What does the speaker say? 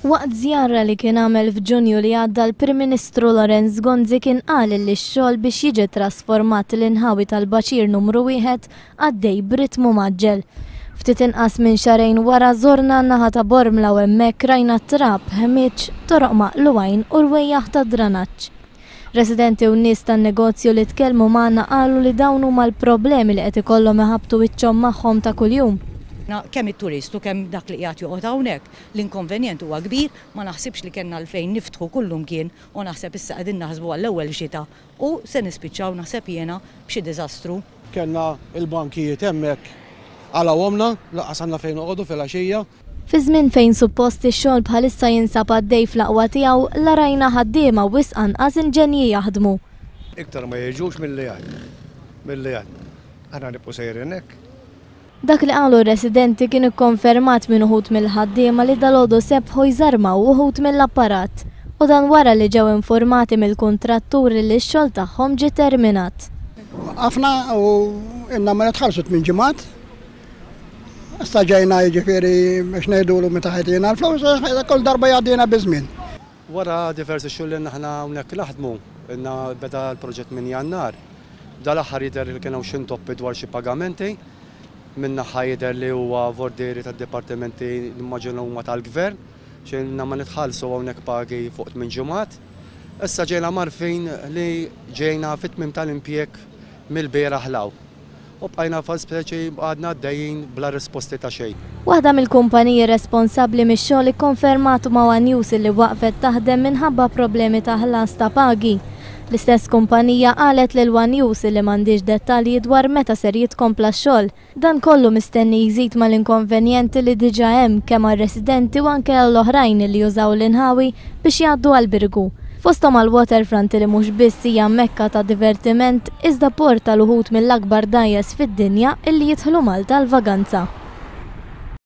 Waqt żjara li kien għamel f'Ġunju li għadda l-Prim Ministru Lorenz Gonzi kien qal li x-xogħol biex jiġi trasformat l-inħawi tal-Baċir numru 1 għaddej b'ritmu maġġel. Ftit inqas minn xarejn wara żorna n-naħa ta' Bormla u hemmhekk rajna trab, ħmiġ, toroq maqluwajn u rwejjaħ ta' dranaġġ. Residenti u nies tan-negozju li tkellmu magħna qalu li dawn huma l-problemi li qed ikollhom iħabbtu wiċċhom magħhom ta' kuljum. Kemm it-turistu, kemm dak li qiegħed joqgħod hawnhekk. L-inkonvenjent huwa kbir, ma naħsibx li kellna għalfejn niftħu kullum kien u naħseb issa qegħdin naħsbu għall-ewwel xita u se nispiċċaw naħseb jiena b'xi diżastru. Kellna l-bankijiet hemmhekk għalawhomna, laqas għandna fejn noqogħdu fil-għaxija. Fi żmien fejn suppost ix-xogħol bħalissa jinsab għaddej fl-aqwa tiegħu la rajna ħaddiema wisq anqas inġenji jaħdmu. Iktar ma jiġux milli għadna. Aħna nibqgħu sejrin hekk. Dak li qalu residenti kien ikkonfermat minn uħud mill-ħaddiema li dalodu sebħu jżarmaw uħud mill-apparat u dan wara li ġew informati mill-kuntratturi li x-xogħol tagħhom ġie terminat. Ħafna u inna ma nitħallsut minn ġimgħat. Issa ġejna jiġifieri biex ngħidulu meta ħajtina l-flus, kull darba jgħaddina biżmien. Wara diversi xogħol li aħna hawnhekk naħdmu, inna beda l-proġett minn Jannar. Dal-aħħar jidher li kien hawn xi intoppi dwar xi pagamenti. Minna ħajder li huwa vordieri tad-dipartimenti immaġinu huma tal-gvern, xejna ma nitħallsu hawnhekk pagi fuq minn ġimgħat. Issa ġejna marfin li ġejna fit-tmiem tal-impjeg mill-bieraħ law. U bqajna f'speċi għadna għaddejjin bla risposti ta' xejn. Waħda mill-kumpaniji responsabbli mix-xogħol ikkonfermatu ma' News li waqfet taħdem minħabba problemi ta' ħlas ta' pagi. L-istess kumpanija qalet lil News li m'għandix dettalji dwar meta ser jitkompla x-xogħol. Dan kollu mistenni jżid mal-inkonvenjenti li diġà hemm kemm għar-residenti u anke l-oħrajn li jużaw l-inħawi biex jgħaddu għall-birgu. Fosthom għall-waterfront li mhux biss hija mekka ta' divertiment iżda porta l-uħud mill-akbar dajjes fid-dinja illi jidħlu Malta l-vaganza.